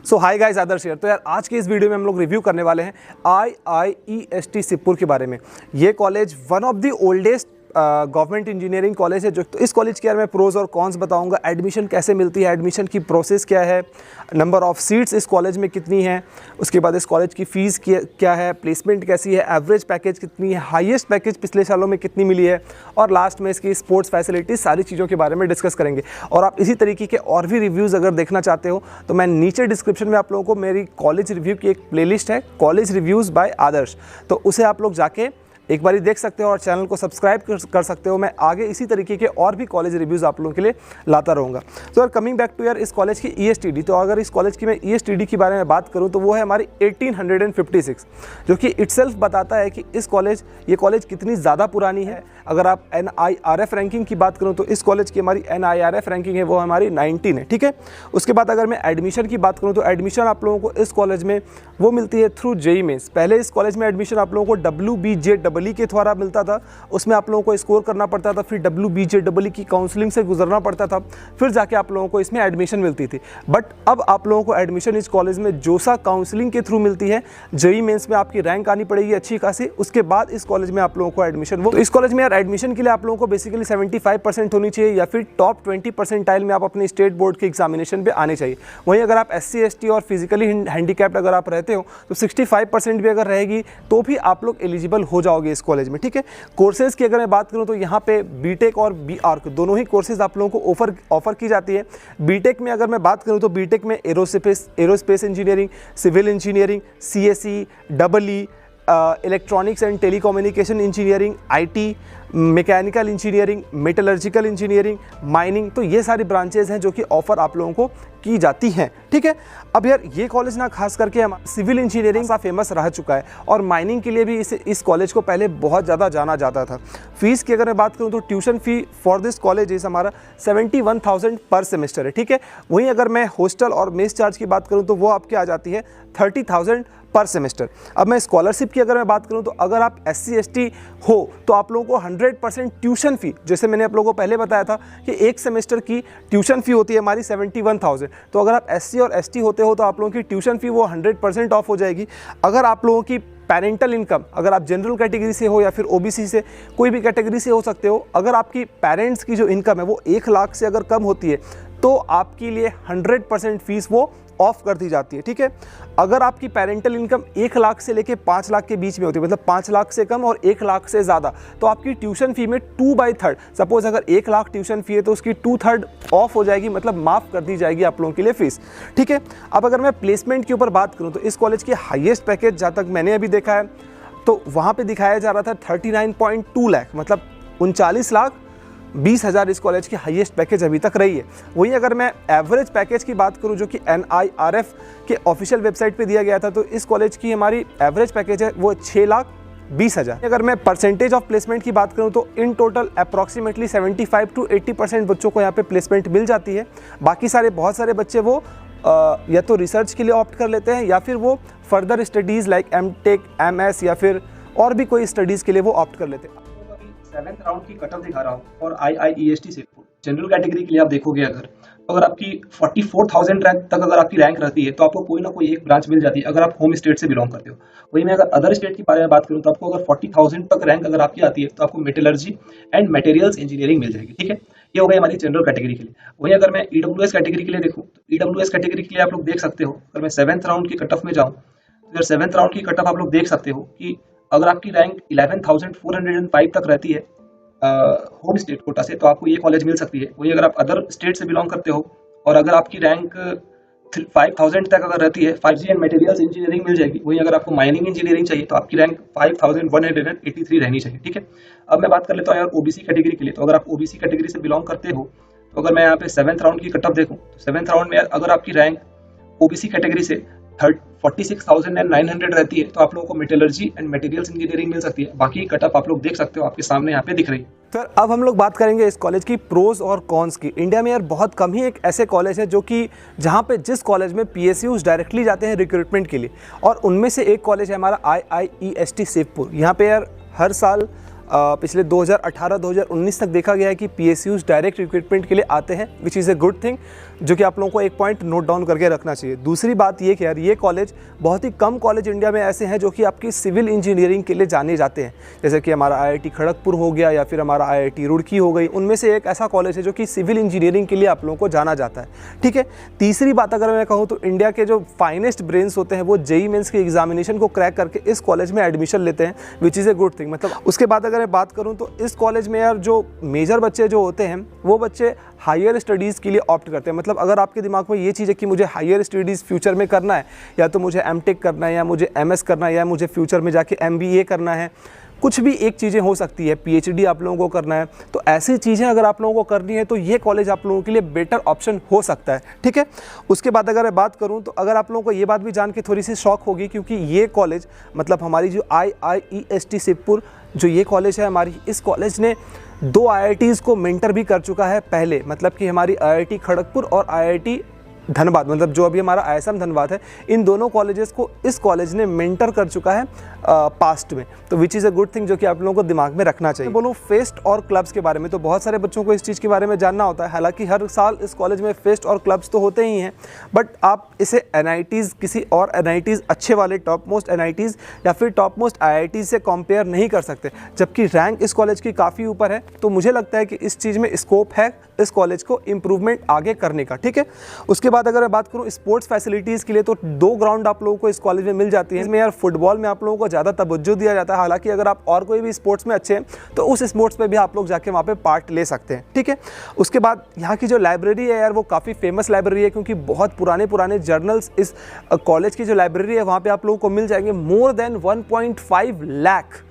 सो hi guys, आदर्श यार। तो यार आज के इस वीडियो में हम लोग रिव्यू करने वाले हैं IIEST सिरपुर के बारे में। ये college one of the oldest government engineering college है। जो तो इस कॉलेज के यार मैं प्रोज और कॉन्स बताऊंगा। एडमिशन कैसे मिलती है, एडमिशन की प्रोसेस क्या है, नंबर ऑफ सीट्स इस कॉलेज में कितनी है, उसके बाद इस कॉलेज की फ़ीस क्या है, प्लेसमेंट कैसी है, एवरेज पैकेज कितनी है, हाईएस्ट पैकेज पिछले सालों में कितनी मिली है, और लास्ट में इसकी स्पोर्ट्स फैसिलिटीज़, सारी चीज़ों के बारे में डिस्कस करेंगे। और आप इसी तरीके के और भी रिव्यूज़ अगर देखना चाहते हो तो मैं नीचे डिस्क्रिप्शन में आप लोगों को मेरी कॉलेज रिव्यू की एक प्लेलिस्ट है, कॉलेज रिव्यूज़ बाय आदर्श, तो उसे आप लोग जाके एक बारी देख सकते हो और चैनल को सब्सक्राइब कर सकते हो। मैं आगे इसी तरीके के और भी कॉलेज रिव्यूज़ आप लोगों के लिए लाता रहूँगा। तो यार कमिंग बैक टू यार इस कॉलेज की ESTD, तो अगर इस कॉलेज की मैं ESTD के बारे में बात करूँ तो वो है हमारी 1856, जो कि इटसेल्फ बताता है कि ये कॉलेज कितनी ज़्यादा पुरानी है। अगर आप NIRF रैंकिंग की बात करूँ तो इस कॉलेज की हमारी NIRF रैंकिंग है वो हमारी 19 है, ठीक है। उसके बाद अगर मैं एडमिशन की बात करूँ तो एडमिशन आप लोगों को इस कॉलेज में वो मिलती है थ्रू JEE मेंस। पहले इस कॉलेज में एडमिशन आप लोगों को WBJEE के द्वारा मिलता था, उसमें आप लोगों को स्कोर करना पड़ता था, फिर WBJEE की काउंसलिंग से गुजरना पड़ता था, फिर जाके आप लोगों को इसमें एडमिशन मिलती थी। बट अब आप लोगों को एडमिशन इस कॉलेज में जोसा काउंसलिंग के थ्रू मिलती है। JEE मेंस में आपकी रैंक आनी पड़ेगी अच्छी खासी, उसके बाद इस कॉलेज में आप लोगों को एडमिशन तो इस कॉलेज में यार एडमिशन के लिए आप लोगों को बेसिकली 75% होनी चाहिए या फिर टॉप 20 परसेंटाइल में आप अपने स्टेट बोर्ड के एग्जामिनेशन पे आने चाहिए। वहीं अगर आप SC ST और फिजिकली हैंडीकैप्ड अगर आप रहते हो तो 65% भी अगर रहेगी तो भी आप लोग एलिजिबल हो जाओगे इस कॉलेज में, ठीक है। कोर्सेज की अगर मैं बात करूं तो यहाँ पे BTech और BArch दोनों ही कोर्सेज आप लोगों को ऑफर की जाती है। BTech में अगर मैं बात करूं तो BTech में aerospace engineering, civil engineering, CSE, EE, electronics and telecommunication engineering, IT, mechanical engineering, metallurgical engineering, mining, तो ये सारी ब्रांचेज हैं जो कि ऑफर आप लोगों को की जाती हैं, ठीक है। अब यार ये कॉलेज ना खास करके सिविल इंजीनियरिंग का फेमस रह चुका है और माइनिंग के लिए भी इस कॉलेज को पहले बहुत ज़्यादा जाना जाता था। फीस की अगर मैं बात करूँ तो tuition fee for this college इस हमारा 71,000 पर सेमेस्टर है, ठीक है। वहीं अगर मैं हॉस्टल और मेस चार्ज की बात करूँ तो वो आपके आ जाती है 30,000 पर सेमेस्टर। अब मैं स्कॉलरशिप की अगर मैं बात करूं तो अगर आप SC ST हो तो आप लोगों को 100% ट्यूशन फ़ी, जैसे मैंने आप लोगों को पहले बताया था कि एक सेमेस्टर की ट्यूशन फ़ी होती है हमारी 71,000, तो अगर आप SC और ST होते हो तो आप लोगों की ट्यूशन फ़ी वो 100% ऑफ हो जाएगी। अगर आप लोगों की पेरेंटल इनकम, अगर आप जनरल कैटेगरी से हो या फिर OBC से, कोई भी कैटेगरी से हो सकते हो, अगर आपकी पेरेंट्स की जो इनकम है वो 1 लाख से अगर कम होती है तो आपके लिए 100% फीस वो ऑफ कर दी जाती है, ठीक है। अगर आपकी पेरेंटल इनकम 1 लाख से लेके 5 लाख के बीच में होती है, मतलब 5 लाख से कम और 1 लाख से ज़्यादा, तो आपकी ट्यूशन फ़ी में 2/3, सपोज अगर 1 लाख ट्यूशन फ़ी है तो उसकी 2/3 ऑफ हो जाएगी, मतलब माफ़ कर दी जाएगी आप लोगों के लिए फ़ीस, ठीक है। अब अगर मैं प्लेसमेंट के ऊपर बात करूँ तो इस कॉलेज की हाईएस्ट पैकेज जहाँ तक मैंने अभी देखा है तो वहाँ पर दिखाया जा रहा था 39.2 लाख, मतलब 39,20,000 इस कॉलेज की हाईएस्ट पैकेज अभी तक रही है। वहीं अगर मैं एवरेज पैकेज की बात करूं जो कि NIRF के ऑफिशियल वेबसाइट पे दिया गया था तो इस कॉलेज की हमारी एवरेज पैकेज है वो 6,20,000। अगर मैं परसेंटेज ऑफ प्लेसमेंट की बात करूं तो इन टोटल अप्रॉक्सीमेटली 75 to 80% बच्चों को यहाँ पे प्लेसमेंट मिल जाती है। बाकी बहुत सारे बच्चे वो या तो रिसर्च के लिए ऑप्ट कर लेते हैं या फिर वो further studies like MTech, MS या फिर और भी कोई स्टडीज़ के लिए वो ऑप्ट कर लेते हैं। 7th राउंड की कट ऑफ दिखा रहा हूँ और IIEST सिरपुर जनरल कैटेगरी के लिए आप देखोगे अगर आपकी 44,000 रैंक तक अगर आपकी रैंक रहती है तो आपको कोई ना कोई एक ब्रांच मिल जाती है अगर आप होम स्टेट से बिलोंग करते हो। वहीं मैं अगर अदर स्टेट के बारे में बात करूँ तो आपको अगर 40,000 तक रैंक अगर आपकी आती है तो आपको मेटलर्जी एंड मटेरियल्स इंजीनियरिंग मिल जाएगी, ठीक है। ये हो गई हमारी जनरल कैटेगरी के लिए। वहीं अगर मैं EWS कैटेगरी के लिए देखूँ तो EWS कैटेगरी के लिए आप लोग देख सकते हो, अगर मैं 7th राउंड की कट ऑफ में जाऊँ तो 7th राउंड की कट ऑफ आप लोग देख सकते हो कि अगर आपकी रैंक 11,405 तक रहती है होम स्टेट कोटा से तो आपको ये कॉलेज मिल सकती है। वहीं अगर आप अदर स्टेट से बिलोंग करते हो और अगर आपकी रैंक 5,000 तक अगर रहती है 5G एंड मटेरियल्स इंजीनियरिंग मिल जाएगी। वहीं अगर आपको माइनिंग इंजीनियरिंग चाहिए तो आपकी रैंक 5,183 रहनी चाहिए, ठीक है। अब मैं बात कर लेता हूँ यार OBC कैटेगरी के लिए। तो अगर आप OBC कैटेगरी से बिलोंग करते हो तो अगर मैं यहाँ पे 7th राउंड की कट ऑफ देखूँ तो 7th राउंड में अगर आपकी रैंक OBC कैटेगरी से 46,900 रहती है तो आप लोगों को मेटलर्जी एंड मटेरियल्स इंजीनियरिंग मिल सकती है। बाकी कट ऑफ आप लोग देख सकते हो, आपके सामने यहाँ पे दिख रही है। तो अब हम लोग बात करेंगे इस कॉलेज की प्रोज और कॉन्स की। इंडिया में यार बहुत कम ही एक ऐसे कॉलेज है जो कि जहाँ पे जिस कॉलेज में PSUs डायरेक्टली जाते हैं रिक्रूटमेंट के लिए, और उनमें से एक कॉलेज है हमारा IIEST सिरपुर। यहाँ पे यार हर साल पिछले 2018-2019 तक देखा गया है कि PSUs डायरेक्ट रिक्रूटमेंट के लिए आते हैं, which is a good thing, जो कि आप लोगों को एक पॉइंट नोट डाउन करके रखना चाहिए। दूसरी बात ये कि यार ये कॉलेज, बहुत ही कम कॉलेज इंडिया में ऐसे हैं जो कि आपकी सिविल इंजीनियरिंग के लिए जाने जाते हैं, जैसे कि हमारा IIT खड़गपुर हो गया या फिर हमारा IIT रुड़की हो गई। उनमें से एक ऐसा कॉलेज है जो कि सिविल इंजीनियरिंग के लिए आप लोगों को जाना जाता है, ठीक है। तीसरी बात अगर मैं कहूँ तो इंडिया के जो फाइनेस्ट ब्रेन्स होते हैं वो JEE मेंस के एग्जामिनेशन को क्रैक करके इस कॉलेज में एडमिशन लेते हैं, which is a good thing. मतलब उसके बाद अगर मैं बात करूँ तो इस कॉलेज में यार जो मेजर बच्चे जो होते हैं वो बच्चे हायर स्टडीज़ के लिए ऑप्ट करते हैं। मतलब अगर आपके दिमाग में ये चीज़ है कि मुझे हायर स्टडीज़ फ्यूचर में करना है, या तो मुझे MTech करना है, या मुझे MS करना है, या मुझे फ्यूचर में जाके MBA करना है, कुछ भी एक चीज़ें हो सकती है, PhD आप लोगों को करना है, तो ऐसी चीज़ें अगर आप लोगों को करनी है तो ये कॉलेज आप लोगों के लिए बेटर ऑप्शन हो सकता है, ठीक है। उसके बाद अगर मैं बात करूं तो अगर आप लोगों को ये बात भी जान के थोड़ी सी शौक होगी, क्योंकि ये कॉलेज मतलब हमारी जो IIEST सिपपुर जो ये कॉलेज है हमारी, इस कॉलेज ने 2 IITs को मेंटर भी कर चुका है पहले। मतलब कि हमारी IIT खड़गपुर और IIT धनबाद, मतलब जो अभी हमारा ISM धनबाद है, इन दोनों कॉलेजेस को इस कॉलेज ने मेंटर कर चुका है पास्ट में, तो which is a good thing जो कि आप लोगों को दिमाग में रखना चाहिए। बोलूँ फेस्ट और क्लब्स के बारे में, तो बहुत सारे बच्चों को इस चीज़ के बारे में जानना होता है। हालांकि हर साल इस कॉलेज में फेस्ट और क्लब्स तो होते ही हैं, बट आप इसे NITs, किसी और NITs अच्छे वाले टॉप मोस्ट NITs या फिर टॉप मोस्ट IITs से कंपेयर नहीं कर सकते, जबकि रैंक इस कॉलेज की काफ़ी ऊपर है। तो मुझे लगता है कि इस चीज़ में स्कोप है इस कॉलेज को इम्प्रूवमेंट आगे करने का, ठीक है। उसके बाद अगर मैं बात करूँ स्पोर्ट्स फैसिलिटीज़ के लिए, तो 2 ग्राउंड आप लोगों को इस कॉलेज में मिल जाती है। इसमें यार फुटबॉल में आप लोगों को ज़्यादा तवज्जो दिया जाता है। हालांकि अगर आप और कोई भी स्पोर्ट्स में अच्छे हैं तो उस स्पोर्ट्स में भी आप लोग जाके वहाँ पे पार्ट ले सकते हैं, ठीक है। उसके बाद यहाँ की जो लाइब्रेरी है यार वो काफ़ी फेमस लाइब्रेरी है, क्योंकि बहुत पुराने जर्नल्स इस कॉलेज की जो लाइब्रेरी है वहाँ पे आप लोगों को मिल जाएंगे। मोर देन 1.5 लाख,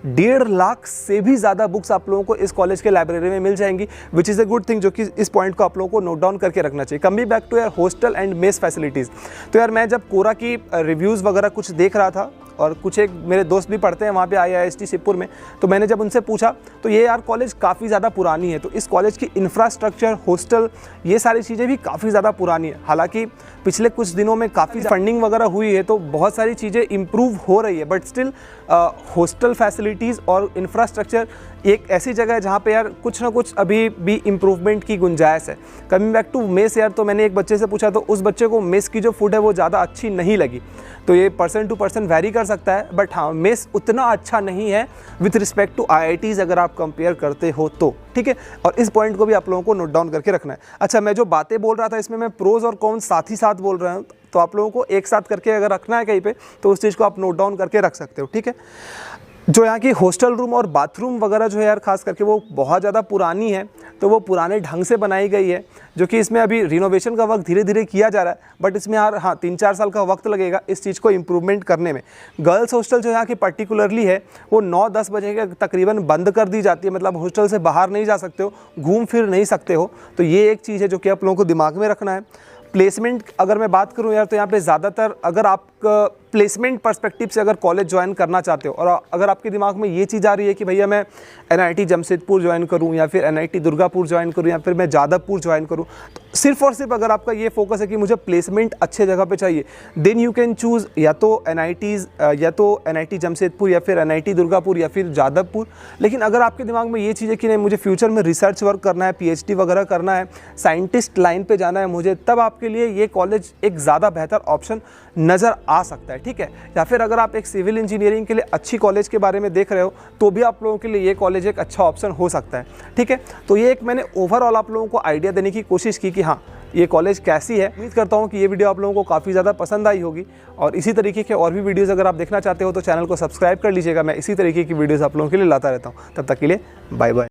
1.5 लाख से भी ज़्यादा बुक्स आप लोगों को इस कॉलेज के लाइब्रेरी में मिल जाएंगी, which is a good thing, जो कि इस पॉइंट को आप लोगों को नोट डाउन करके रखना चाहिए। कमिंग बैक टू यार हॉस्टल एंड मेस फैसिलिटीज़, तो यार मैं जब कोरा की रिव्यूज़ वगैरह कुछ देख रहा था, और कुछ एक मेरे दोस्त भी पढ़ते हैं वहाँ पे IIST सिपपुर में, तो मैंने जब उनसे पूछा तो ये यार कॉलेज काफ़ी ज़्यादा पुरानी है, तो इस कॉलेज की इंफ्रास्ट्रक्चर, हॉस्टल, ये सारी चीज़ें भी काफ़ी ज़्यादा पुरानी है। हालांकि पिछले कुछ दिनों में काफ़ी फंडिंग वगैरह हुई है, तो बहुत सारी चीज़ें इम्प्रूव हो रही है, बट स्टिल हॉस्टल फैसिलिटीज़ और इंफ्रास्ट्रक्चर एक ऐसी जगह है जहाँ पे यार कुछ ना कुछ अभी भी इम्प्रूवमेंट की गुंजाइश है। कमिंग बैक टू मेस यार, तो मैंने एक बच्चे से पूछा तो उस बच्चे को मेस की जो फूड है वो ज़्यादा अच्छी नहीं लगी। तो ये पर्सन टू पर्सन वैरी कर सकता है, बट हाँ मेस उतना अच्छा नहीं है विथ रिस्पेक्ट टू IITs अगर आप कंपेयर करते हो तो, ठीक है। और इस पॉइंट को भी आप लोगों को नोट डाउन करके रखना है। अच्छा, मैं जो बातें बोल रहा था इसमें मैं प्रोज और कॉन्स साथ ही साथ बोल रहा हूँ, तो आप लोगों को एक साथ करके अगर रखना है कहीं पे तो उस चीज़ को आप नोट डाउन करके रख सकते हो, ठीक है। जो यहाँ की हॉस्टल रूम और बाथरूम वगैरह जो है यार खास करके वो बहुत ज़्यादा पुरानी है, तो वो पुराने ढंग से बनाई गई है, जो कि इसमें अभी रिनोवेशन का वक्त धीरे धीरे किया जा रहा है, बट इसमें यार हाँ 3-4 साल का वक्त लगेगा इस चीज़ को इम्प्रूवमेंट करने में। गर्ल्स हॉस्टल जो यहाँ की पर्टिकुलरली है वो 9-10 बजे के तकरीबन बंद कर दी जाती है, मतलब हॉस्टल से बाहर नहीं जा सकते हो, घूम फिर नहीं सकते हो, तो ये एक चीज़ है जो कि आप लोगों को दिमाग में रखना है। प्लेसमेंट अगर मैं बात करूं यार, तो यहाँ पे ज़्यादातर अगर आप प्लेसमेंट पर्सपेक्टिव से अगर कॉलेज ज्वाइन करना चाहते हो, और अगर आपके दिमाग में ये चीज़ आ रही है कि भैया मैं NIT जमशेदपुर ज्वाइन करूं, या फिर NIT दुर्गापुर ज्वाइन करूं, या फिर मैं जादवपुर ज्वाइन करूं, तो सिर्फ और सिर्फ अगर आपका ये फोकस है कि मुझे प्लेसमेंट अच्छे जगह पे चाहिए, देन यू कैन चूज़ या तो NIT जमशेदपुर, या फिर NIT दुर्गापुर, या फिर जादवपुर। लेकिन अगर आपके दिमाग में ये चीज़ है कि नहीं मुझे फ्यूचर में रिसर्च वर्क करना है, PhD वगैरह करना है, साइंटिस्ट लाइन पे जाना है मुझे, तब आपके लिए ये कॉलेज एक ज़्यादा बेहतर ऑप्शन नज़र आ सकता है, ठीक है। या फिर अगर आप एक सिविल इंजीनियरिंग के लिए अच्छी कॉलेज के बारे में देख रहे हो तो भी आप लोगों के लिए ये कॉलेज एक अच्छा ऑप्शन हो सकता है, ठीक है। तो ये एक मैंने ओवरऑल आप लोगों को आइडिया देने की कोशिश की कि हाँ ये कॉलेज कैसी है। उम्मीद करता हूँ कि ये वीडियो आप लोगों को काफ़ी ज़्यादा पसंद आई होगी, और इसी तरीके के और भी वीडियोज़ अगर आप देखना चाहते हो तो चैनल को सब्सक्राइब कर लीजिएगा। मैं इसी तरीके की वीडियोज़ आप लोगों के लिए लाता रहता हूँ। तब तक के लिए बाय बाय।